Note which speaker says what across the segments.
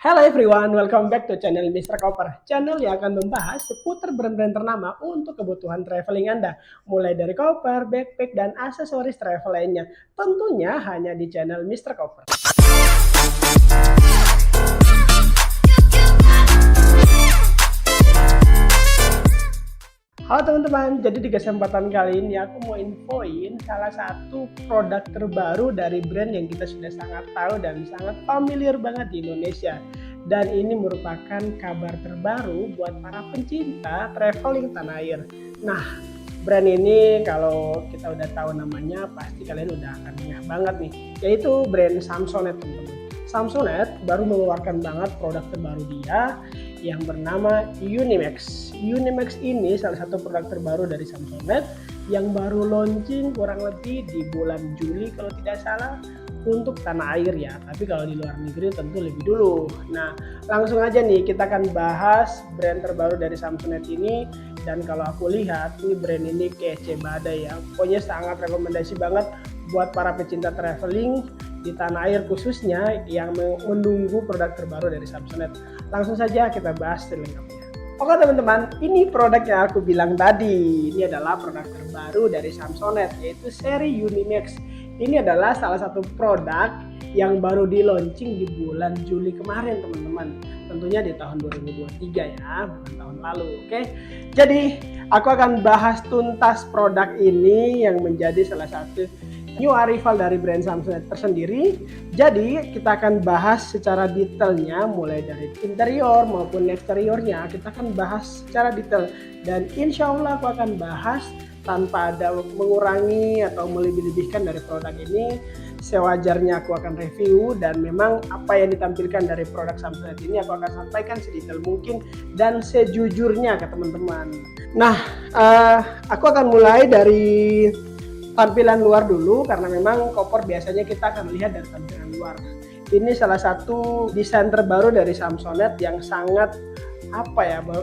Speaker 1: Hello everyone, welcome back to channel Mr. Copper. Channel yang akan membahas seputar brand-brand ternama untuk kebutuhan traveling Anda. Mulai dari koper, backpack, dan aksesoris travel lainnya. Tentunya hanya di channel Mr. Copper. Halo teman-teman, jadi di kesempatan kali ini aku mau infoin salah satu produk terbaru dari brand yang kita sudah sangat tahu dan sangat familiar banget di Indonesia. Dan ini merupakan kabar terbaru buat para pencinta traveling tanah air. Nah, brand ini kalau kita udah tahu namanya pasti kalian udah akan ngeh banget nih, yaitu brand Samsonite teman-teman. Samsonite baru mengeluarkan banget produk terbaru dia yang bernama Unimax. Unimax ini salah satu produk terbaru dari Samsonite yang baru launching kurang lebih di bulan Juli kalau tidak salah untuk tanah air ya. Tapi kalau di luar negeri tentu lebih dulu. Nah, langsung aja nih kita akan bahas brand terbaru dari Samsonite ini. Dan kalau aku lihat ini brand ini kece badai ya. Pokoknya sangat rekomendasi banget buat para pecinta traveling di tanah air khususnya yang menunggu produk terbaru dari Samsonite. Langsung saja kita bahas selengkapnya. Oke teman-teman, ini produk yang aku bilang tadi. Ini adalah produk terbaru dari Samsonite, yaitu seri Unimax. Ini adalah salah satu produk yang baru di launching di bulan Juli kemarin teman-teman. Tentunya di tahun 2023 ya, bukan tahun lalu. Oke. Jadi aku akan bahas tuntas produk ini yang menjadi salah satu new arrival dari brand Samsonite tersendiri. Jadi kita akan bahas secara detailnya mulai dari interior maupun eksteriornya. Kita akan bahas secara detail dan insya Allah aku akan bahas tanpa ada mengurangi atau melebih-lebihkan dari produk ini. Sewajarnya aku akan review dan memang apa yang ditampilkan dari produk Samsonite ini aku akan sampaikan sedetail mungkin dan sejujurnya ke teman-teman. Nah, aku akan mulai dari tampilan luar dulu karena memang koper biasanya kita akan lihat dari tampilan luar. Ini salah satu desain terbaru dari Samsonite yang sangat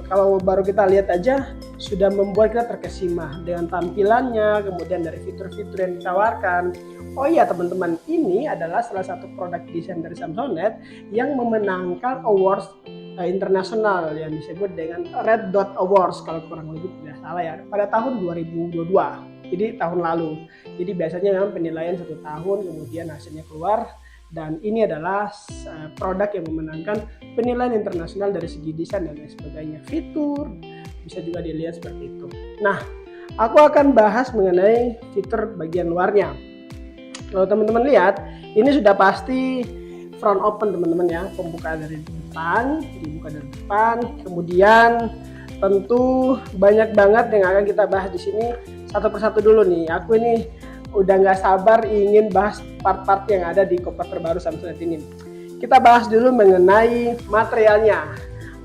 Speaker 1: kalau baru kita lihat aja sudah membuat kita terkesima dengan tampilannya, kemudian dari fitur-fitur yang ditawarkan. Oh iya teman-teman, ini adalah salah satu produk desain dari Samsonite yang memenangkan awards internasional yang disebut dengan Red Dot Awards kalau kurang lebih tidak salah ya, pada tahun 2022. Jadi tahun lalu. Jadi biasanya memang penilaian 1 tahun kemudian hasilnya keluar. Dan ini adalah produk yang memenangkan penilaian internasional dari segi desain dan lain sebagainya. Fitur bisa juga dilihat seperti itu. Nah, aku akan bahas mengenai fitur bagian luarnya. Kalau teman-teman lihat, ini sudah pasti front open teman-teman ya. Pembukaan dari depan, dibuka dari depan. Kemudian tentu banyak banget yang akan kita bahas di sini satu persatu dulu nih. Aku ini udah nggak sabar ingin bahas part-part yang ada di koper terbaru Samsonite ini. Kita bahas dulu mengenai materialnya.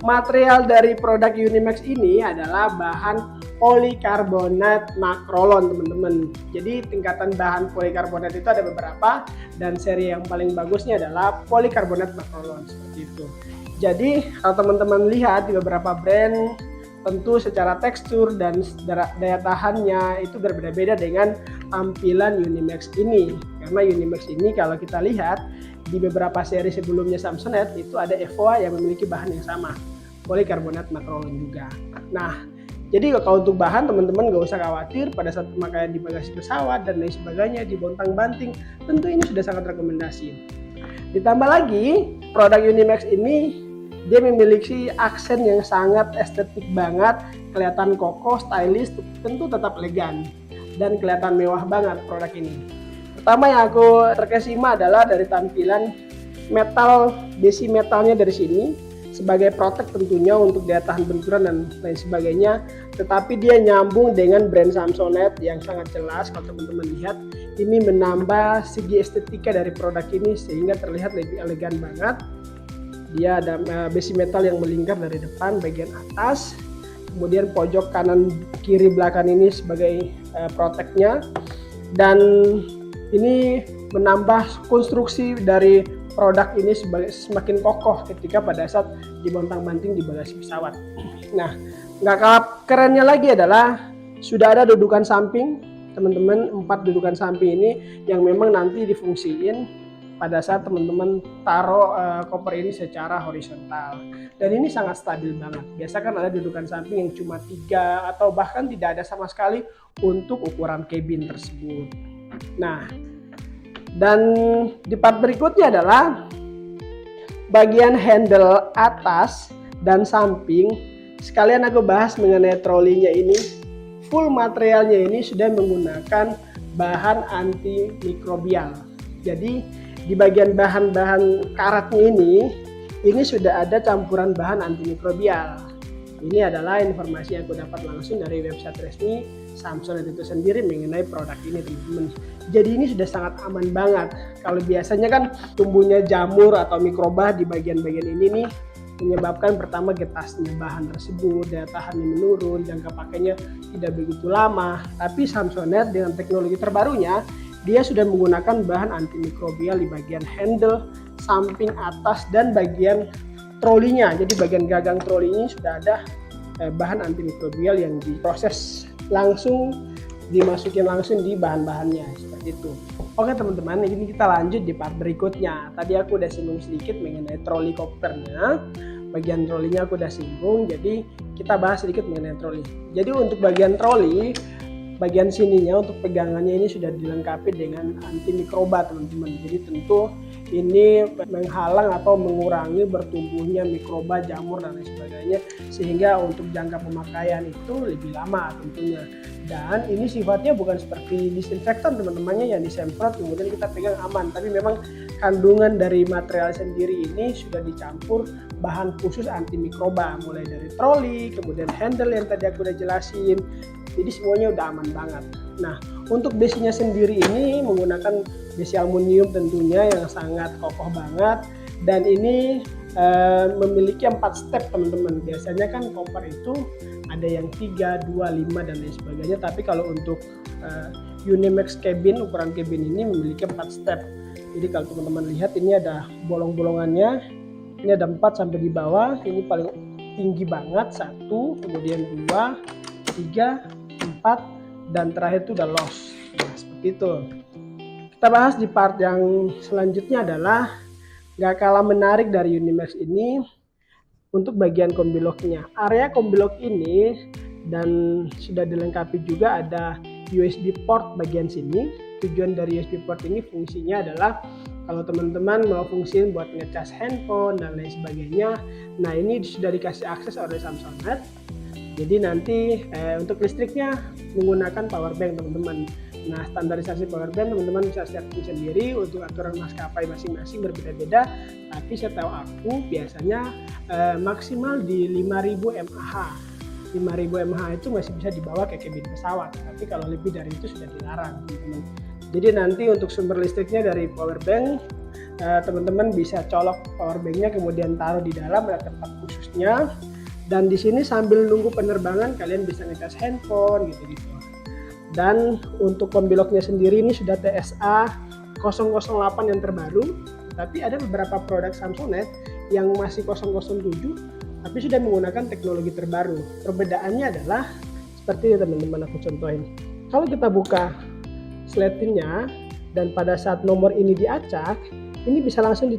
Speaker 1: Material dari produk Unimax ini adalah bahan polikarbonat makrolon teman-teman. Jadi tingkatan bahan polikarbonat itu ada beberapa dan seri yang paling bagusnya adalah polikarbonat makrolon seperti itu. Jadi kalau teman-teman lihat di beberapa brand tentu secara tekstur dan daya tahannya itu berbeda-beda dengan tampilan Unimax ini. Karena Unimax ini kalau kita lihat di beberapa seri sebelumnya Samsonite itu ada EVOA yang memiliki bahan yang sama, polikarbonat makrolon juga. Nah, jadi kalau untuk bahan teman-teman gak usah khawatir pada saat pemakaian di bagasi pesawat dan lain sebagainya, di bontang-banting, tentu ini sudah sangat rekomendasi. Ditambah lagi produk Unimax ini dia memiliki aksen yang sangat estetik banget, kelihatan kokoh, stylish, tentu tetap elegan dan kelihatan mewah banget produk ini. Pertama yang aku terkesima adalah dari tampilan metal, besi metalnya dari sini sebagai protek tentunya untuk daya tahan benturan dan lain sebagainya. Tetapi dia nyambung dengan brand Samsonite yang sangat jelas kalau teman-teman lihat. Ini menambah segi estetika dari produk ini sehingga terlihat lebih elegan banget. Dia ada besi metal yang melingkar dari depan bagian atas, kemudian pojok kanan kiri belakang ini sebagai proteknya, dan ini menambah konstruksi dari produk ini semakin kokoh ketika pada saat dibontang-banting di bagasi pesawat. Nah, nggak kalah kerennya lagi adalah sudah ada dudukan samping teman-teman, 4 dudukan samping ini yang memang nanti difungsiin pada saat teman-teman taruh koper ini secara horizontal. Dan ini sangat stabil banget. Biasa kan ada dudukan samping yang cuma 3 atau bahkan tidak ada sama sekali untuk ukuran cabin tersebut. Nah, dan di part berikutnya adalah bagian handle atas dan samping. Sekalian aku bahas mengenai trolinya ini. Full materialnya ini sudah menggunakan bahan antimikrobial. Jadi di bagian bahan-bahan karetnya ini sudah ada campuran bahan antimikrobial. Ini adalah informasi yang aku dapat langsung dari website resmi Samsonite itu sendiri mengenai produk ini, teman-teman. Jadi ini sudah sangat aman banget. Kalau biasanya kan tumbuhnya jamur atau mikroba di bagian-bagian ini nih menyebabkan pertama getasnya bahan tersebut, daya tahannya menurun, jangka pakainya tidak begitu lama. Tapi Samsonite dengan teknologi terbarunya, dia sudah menggunakan bahan antimikrobial di bagian handle, samping atas, dan bagian trolinya. Jadi bagian gagang troli ini sudah ada bahan antimikrobial yang diproses langsung, dimasukin langsung di bahan-bahannya seperti itu. Oke teman-teman, ini kita lanjut di part berikutnya. Tadi aku udah singgung sedikit mengenai troli kopernya. Bagian trolinya aku udah singgung, jadi kita bahas sedikit mengenai troli. Jadi untuk bagian troli, bagian sininya untuk pegangannya ini sudah dilengkapi dengan antimikroba, teman-teman. Jadi tentu ini menghalang atau mengurangi bertumbuhnya mikroba, jamur, dan lain sebagainya, sehingga untuk jangka pemakaian itu lebih lama tentunya. Dan ini sifatnya bukan seperti disinfektan teman-temannya yang disemprot kemudian kita pegang aman, tapi memang kandungan dari material sendiri ini sudah dicampur bahan khusus antimikroba, mulai dari troli, kemudian handle yang tadi aku udah jelasin. Jadi semuanya udah aman banget. Nah, untuk besinya sendiri ini menggunakan besi aluminium tentunya yang sangat kokoh banget, dan ini memiliki 4 step teman-teman. Biasanya kan koper itu ada yang 3, 2, 5 dan lain sebagainya, tapi kalau untuk Unimax cabin, ukuran cabin ini memiliki 4 step. Jadi kalau teman-teman lihat ini ada bolong-bolongannya, ini ada 4 sampai di bawah, ini paling tinggi banget 1, kemudian 2, 3, 4, dan terakhir itu udah loss. Nah, seperti itu. Kita bahas di part yang selanjutnya adalah gak kalah menarik dari Unimax ini untuk bagian kombiloknya. Area kombilok ini dan sudah dilengkapi juga ada USB port bagian sini. Tujuan dari USB port ini fungsinya adalah kalau teman-teman mau fungsiin buat ngecas handphone dan lain sebagainya. Nah, ini sudah dikasih akses oleh Samsonite. Jadi nanti untuk listriknya menggunakan power bank, teman-teman. Nah, standarisasi power bank teman-teman bisa setting sendiri, untuk aturan maskapai masing-masing berbeda-beda, tapi setahu aku biasanya maksimal di 5000 mAh. 5000 mAh itu masih bisa dibawa ke kabin pesawat, tapi kalau lebih dari itu sudah dilarang, teman-teman. Jadi nanti untuk sumber listriknya dari power bank, teman-teman bisa colok power banknya kemudian taruh di dalam, ada tempat khususnya. Dan di sini sambil nunggu penerbangan kalian bisa ngecas handphone gitu-gitu. Dan untuk kombiloknya sendiri ini sudah TSA 008 yang terbaru, tapi ada beberapa produk Samsonite yang masih 007 tapi sudah menggunakan teknologi terbaru. Perbedaannya adalah seperti ini teman-teman, aku contohin. Kalau kita buka sletingnya dan pada saat nomor ini diacak, ini bisa langsung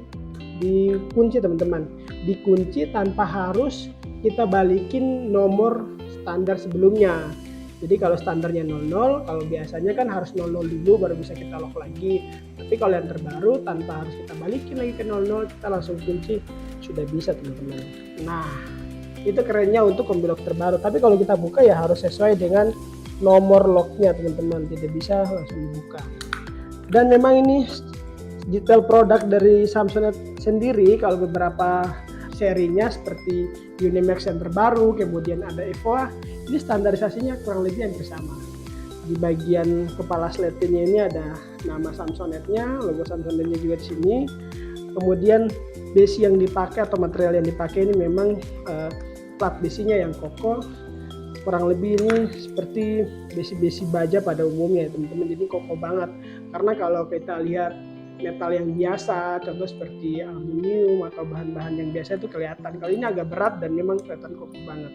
Speaker 1: dikunci teman-teman. Dikunci tanpa harus kita balikin nomor standar sebelumnya. Jadi kalau standarnya 00, kalau biasanya kan harus 00 dulu baru bisa kita lock lagi. Tapi kalau yang terbaru tanpa harus kita balikin lagi ke 00, kita langsung kunci, sudah bisa teman-teman. Nah, itu kerennya untuk kombilok terbaru. Tapi kalau kita buka ya harus sesuai dengan nomor locknya teman-teman, tidak bisa langsung dibuka. Dan memang ini detail produk dari Samsonite sendiri. Kalau beberapa serinya seperti Unimax yang terbaru, kemudian ada Evoa, ini standarisasinya kurang lebih hampir sama. Di bagian kepala sletingnya ini ada nama Samsonite-nya, logo Samsonite-nya juga di sini. Kemudian besi yang dipakai atau material yang dipakai ini memang plat besinya yang kokoh. Kurang lebih ini seperti besi-besi baja pada umumnya ya teman-teman, jadi kokoh banget. Karena kalau kita lihat metal yang biasa, contoh seperti aluminium atau bahan-bahan yang biasa itu kelihatan. Kalau ini agak berat dan memang kelihatan kokoh banget,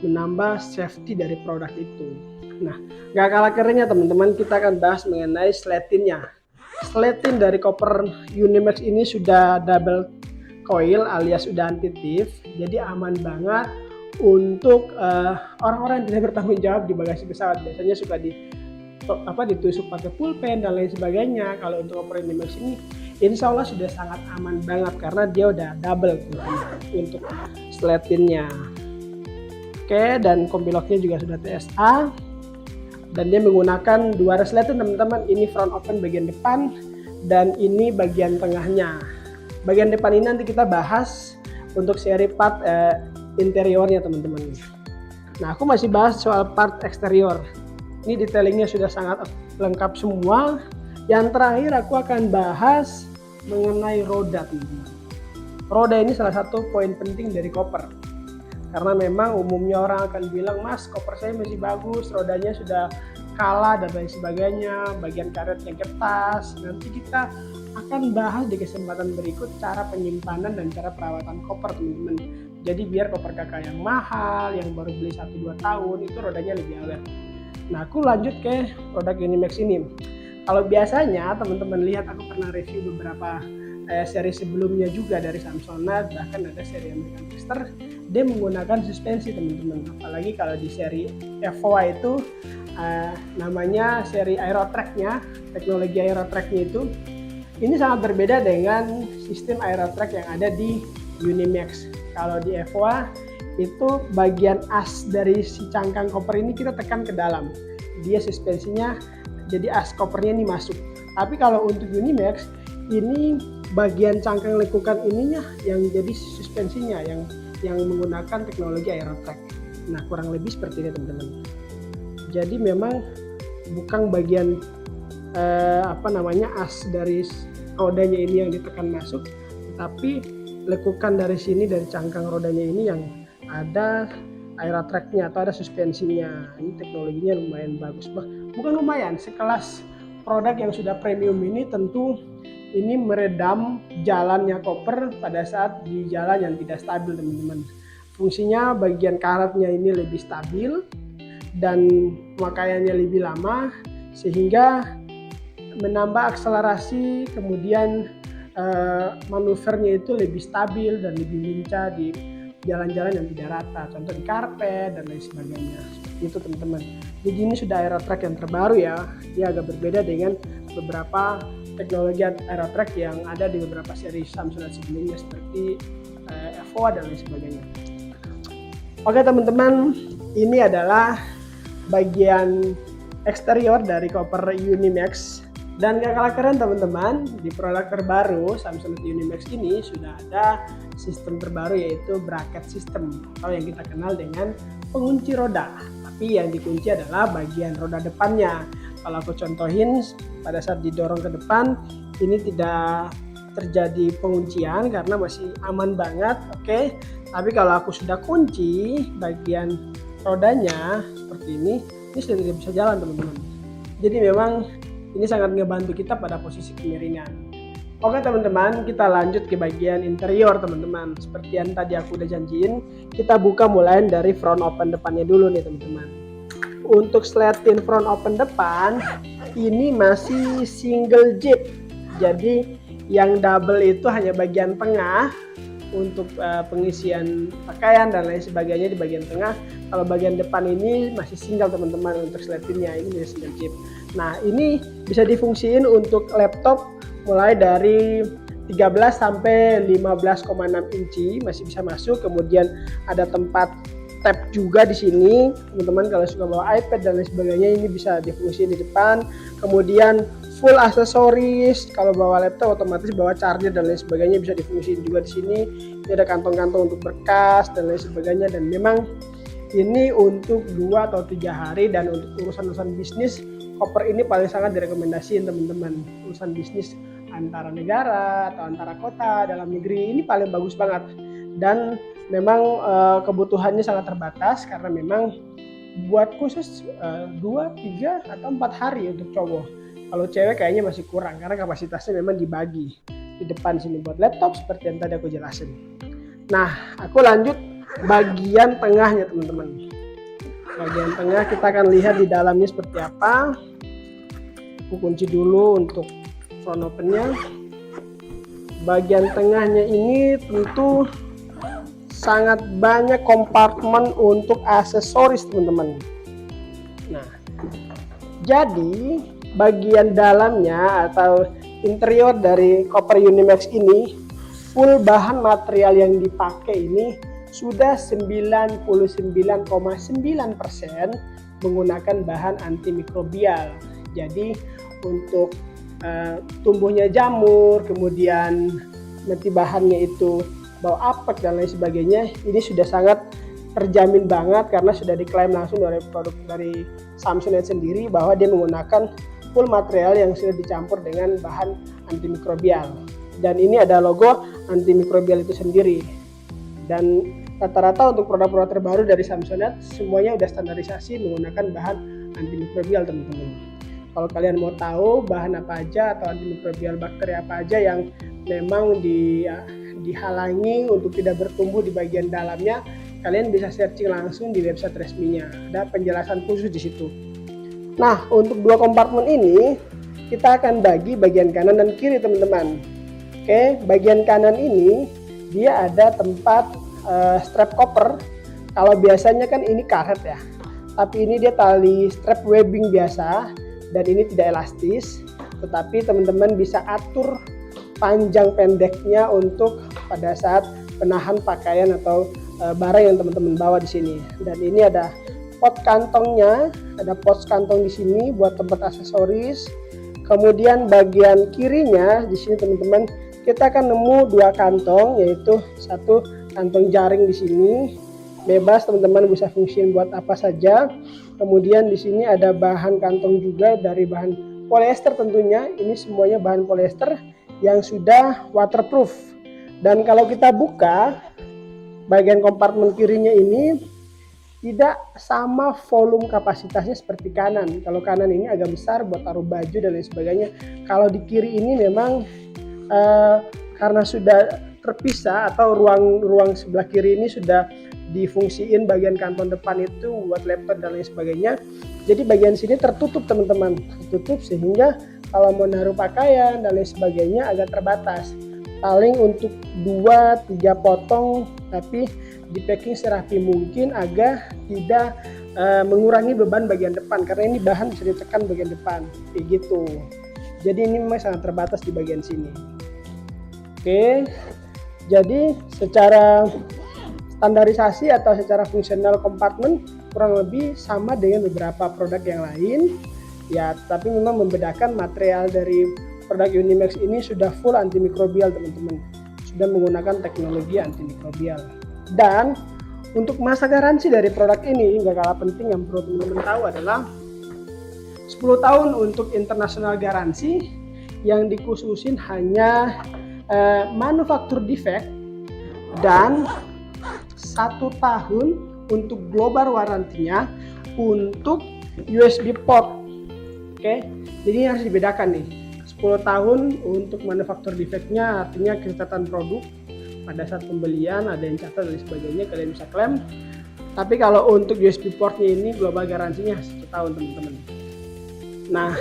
Speaker 1: menambah safety dari produk itu. Nah, gak kalah kerennya teman-teman, kita akan bahas mengenai sletingnya. sletin dari koper Unimax ini sudah double coil alias sudah anti thief, jadi aman banget untuk orang-orang yang tidak bertanggung jawab di bagasi pesawat. Biasanya suka ditusuk pakai pulpen dan lain sebagainya. Kalau untuk koper Unimax ini insya Allah sudah sangat aman banget karena dia udah double untuk sletinnya. Oke, dan kombi locknya juga sudah TSA. Dan dia menggunakan 2 resleting teman-teman. Ini front open bagian depan dan ini bagian tengahnya. Bagian depan ini nanti kita bahas untuk seri part interiornya teman-teman. Nah, aku masih bahas soal part eksterior. Ini detailingnya sudah sangat lengkap semua. Yang terakhir aku akan bahas mengenai roda teman-teman. Roda ini salah satu poin penting dari koper. Karena memang umumnya orang akan bilang, mas koper saya masih bagus, rodanya sudah kalah dan lain sebagainya, bagian karetnya kertas. Nanti kita akan bahas di kesempatan berikut cara penyimpanan dan cara perawatan koper teman-teman. Jadi biar koper kakak yang mahal, yang baru beli 1-2 tahun, itu rodanya lebih awet. Nah, aku lanjut ke produk Unimax ini. Kalau biasanya teman-teman lihat aku pernah review beberapa seri sebelumnya juga dari Samsonite, bahkan ada seri American Twister, dia menggunakan suspensi teman-teman. Apalagi kalau di seri Evoa itu namanya seri Aerotrack-nya, teknologi Aerotrack-nya itu ini sangat berbeda dengan sistem Aerotrack yang ada di Unimax. Kalau di Evoa itu bagian as dari si cangkang koper ini kita tekan ke dalam, dia suspensinya jadi as kopernya ini masuk. Tapi kalau untuk Unimax ini bagian cangkang lekukan ininya yang jadi suspensinya yang menggunakan teknologi Aerotrack. Nah, kurang lebih seperti ini teman-teman. Jadi memang bukan bagian as dari rodanya ini yang ditekan masuk, tapi lekukan dari sini dari cangkang rodanya ini yang ada Aerotrack-nya atau ada suspensinya. Ini teknologinya lumayan bagus, bukan lumayan, sekelas produk yang sudah premium ini tentu ini meredam jalannya koper pada saat di jalan yang tidak stabil teman-teman. Fungsinya bagian karetnya ini lebih stabil dan pemakaiannya lebih lama sehingga menambah akselerasi, kemudian manuvernya itu lebih stabil dan lebih lincah di jalan-jalan yang tidak rata, contoh di karpet dan lain sebagainya. Seperti itu teman-teman. Jadi ini sudah Aerotrack yang terbaru ya, dia agak berbeda dengan beberapa teknologi Aerotrack yang ada di beberapa seri Samsonite sebelumnya seperti Evoa dan lain sebagainya. Oke teman-teman, ini adalah bagian eksterior dari koper Unimax. Dan gak kalah keren teman-teman, di produk terbaru Samsonite Unimax ini sudah ada sistem terbaru yaitu bracket system atau yang kita kenal dengan pengunci roda. Tapi yang dikunci adalah bagian roda depannya. Kalau aku contohin pada saat didorong ke depan ini tidak terjadi penguncian karena masih aman banget, oke. Tapi kalau aku sudah kunci bagian rodanya seperti ini sudah tidak bisa jalan teman-teman. Jadi memang ini sangat ngebantu kita pada posisi kemiringan. Oke teman-teman, kita lanjut ke bagian interior teman-teman. Seperti yang tadi aku udah janjiin, kita buka mulai dari front open depannya dulu nih teman-teman. Untuk sletin front open depan, ini masih single zip. Jadi yang double itu hanya bagian tengah untuk pengisian pakaian dan lain sebagainya di bagian tengah. Kalau bagian depan ini masih single teman-teman untuk sletinnya, ini masih single zip. Nah ini bisa difungsiin untuk laptop mulai dari 13 sampai 15,6 inci masih bisa masuk. Kemudian ada tempat tab juga di sini teman-teman, kalau suka bawa iPad dan lain sebagainya ini bisa difungsiin di depan. Kemudian full aksesoris, kalau bawa laptop otomatis bawa charger dan lain sebagainya bisa difungsiin juga di sini. Ini ada kantong-kantong untuk berkas dan lain sebagainya, dan memang ini untuk 2 atau 3 hari. Dan untuk urusan-urusan bisnis, koper ini paling sangat direkomendasiin teman-teman. Urusan bisnis antara negara atau antara kota, dalam negeri, ini paling bagus banget. Dan memang kebutuhannya sangat terbatas karena memang buat khusus 2, 3 atau 4 hari untuk cowok. Kalau cewek kayaknya masih kurang karena kapasitasnya memang dibagi. Di depan sini buat laptop seperti yang tadi aku jelasin. Nah, aku lanjut bagian tengahnya teman-teman. Bagian tengah kita akan lihat di dalamnya seperti apa. Aku kunci dulu untuk front opennya. Bagian tengahnya ini tentu sangat banyak kompartemen untuk aksesoris teman-teman. Nah, jadi bagian dalamnya atau interior dari Cooper Unimax ini full bahan material yang dipakai ini sudah 99,9% menggunakan bahan antimikrobial. Jadi untuk tumbuhnya jamur, kemudian nanti bahannya itu bau apek dan lain sebagainya, ini sudah sangat terjamin banget karena sudah diklaim langsung dari produk dari Samsonite sendiri bahwa dia menggunakan full material yang sudah dicampur dengan bahan antimikrobial. Dan ini ada logo antimikrobial itu sendiri. Dan rata-rata untuk produk-produk terbaru dari Samsonite semuanya udah standarisasi menggunakan bahan antimikrobial teman-teman. Kalau kalian mau tahu bahan apa aja atau antimikrobial bakteri apa aja yang memang dihalangi untuk tidak bertumbuh di bagian dalamnya, kalian bisa searching langsung di website resminya. Ada penjelasan khusus di situ. Nah, untuk dua kompartemen ini kita akan bagi bagian kanan dan kiri teman-teman. Oke, bagian kanan ini dia ada tempat strap koper. Kalau biasanya kan ini karet ya, tapi ini dia tali strap webbing biasa. Dan ini tidak elastis, tetapi teman-teman bisa atur panjang pendeknya untuk pada saat penahan pakaian atau barang yang teman-teman bawa di sini. Dan ini ada pot kantongnya, ada pouch kantong di sini buat tempat aksesoris. Kemudian bagian kirinya di sini teman-teman kita akan nemu dua kantong, yaitu satu kantong jaring di sini. Bebas teman-teman bisa fungsiin buat apa saja. Kemudian di sini ada bahan kantong juga dari bahan polyester tentunya. Ini semuanya bahan polyester yang sudah waterproof. Dan kalau kita buka bagian kompartemen kirinya ini tidak sama volume kapasitasnya seperti kanan. Kalau kanan ini agak besar buat taruh baju dan lain sebagainya. Kalau di kiri ini memang karena sudah terpisah atau ruang sebelah kiri ini sudah difungsiin bagian kantong depan itu buat laptop dan lain sebagainya. Jadi bagian sini tertutup teman-teman, tertutup sehingga kalau mau naruh pakaian dan lain sebagainya agak terbatas. Paling untuk 2-3 potong, tapi di packing serapi mungkin agar tidak mengurangi beban bagian depan karena ini bahan bisa ditekan bagian depan kayak gitu. Jadi ini memang sangat terbatas di bagian sini. Oke, jadi secara standarisasi atau secara fungsional kompartemen kurang lebih sama dengan beberapa produk yang lain ya, tapi memang membedakan material dari produk Unimax ini sudah full antimikrobial teman-teman, sudah menggunakan teknologi antimikrobial. Dan untuk masa garansi dari produk ini nggak kalah penting yang perlu teman-teman tahu adalah 10 tahun untuk international garansi yang dikhususin hanya manufaktur defect dan 1 tahun untuk global warrantinya untuk USB port. Oke, jadi ini harus dibedakan nih. 10 tahun untuk manufaktur defectnya artinya catatan produk pada saat pembelian ada yang catat dan sebagainya, kalian bisa klaim. Tapi kalau untuk USB portnya ini global garansinya 1 tahun teman-teman. Nah,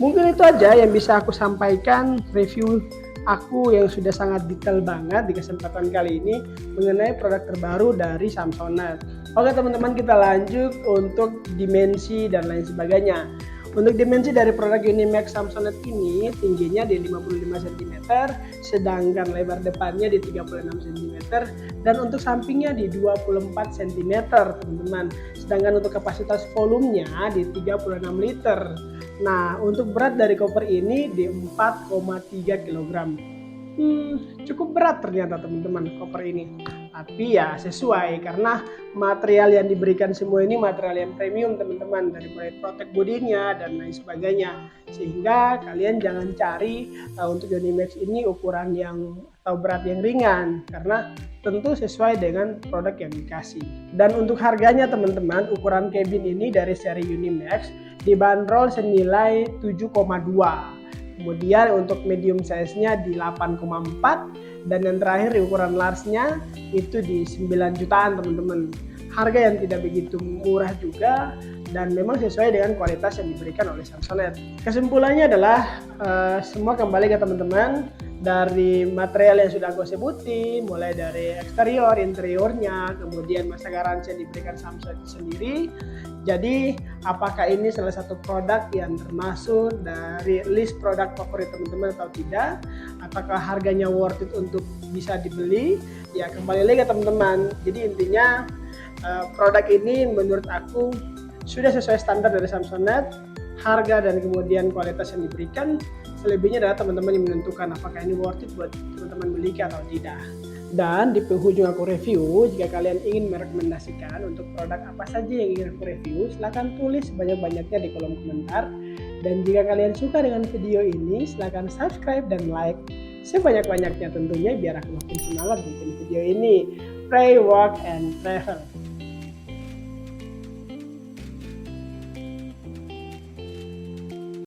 Speaker 1: mungkin itu aja yang bisa aku sampaikan review aku yang sudah sangat detail banget di kesempatan kali ini mengenai produk terbaru dari Samsonite. Oke teman-teman, kita lanjut untuk dimensi dan lain sebagainya. Untuk dimensi dari produk Unimax Samsonite ini tingginya di 55 cm, sedangkan lebar depannya di 36 cm dan untuk sampingnya di 24 cm teman-teman. Sedangkan untuk kapasitas volumenya di 36 liter. Nah, untuk berat dari koper ini di 4,3 kg. Cukup berat ternyata teman-teman koper ini. Tapi ya sesuai karena material yang diberikan semua ini material yang premium teman-teman, dari mulai protect bodinya dan lain sebagainya. Sehingga kalian jangan cari untuk Unimax ini ukuran yang atau berat yang ringan karena tentu sesuai dengan produk yang dikasih. Dan untuk harganya teman-teman, ukuran cabin ini dari seri Unimax dibanderol senilai 7,2. Kemudian untuk medium size-nya di 8,4 dan yang terakhir di ukuran large-nya itu di 9 jutaan teman-teman. Harga yang tidak begitu murah juga, dan memang sesuai dengan kualitas yang diberikan oleh Samsonite. Kesimpulannya adalah semua kembali ke teman-teman, dari material yang sudah aku sebutin, mulai dari eksterior, interiornya, kemudian masa garansi yang diberikan Samsonite sendiri. Jadi apakah ini salah satu produk yang termasuk dari list produk favorit teman-teman atau tidak? Apakah harganya worth it untuk bisa dibeli? Ya kembali lagi ke teman-teman. Jadi intinya produk ini menurut aku sudah sesuai standar dari Samsonite, harga dan kemudian kualitas yang diberikan. Selebihnya adalah teman-teman yang menentukan apakah ini worth it buat teman-teman beli atau tidak. Dan di penghujung aku review, jika kalian ingin merekomendasikan untuk produk apa saja yang ingin aku review, silahkan tulis sebanyak-banyaknya di kolom komentar. Dan jika kalian suka dengan video ini, silahkan subscribe dan like sebanyak-banyaknya tentunya, biar aku makin semangat bikin video ini. Pray, work, and travel.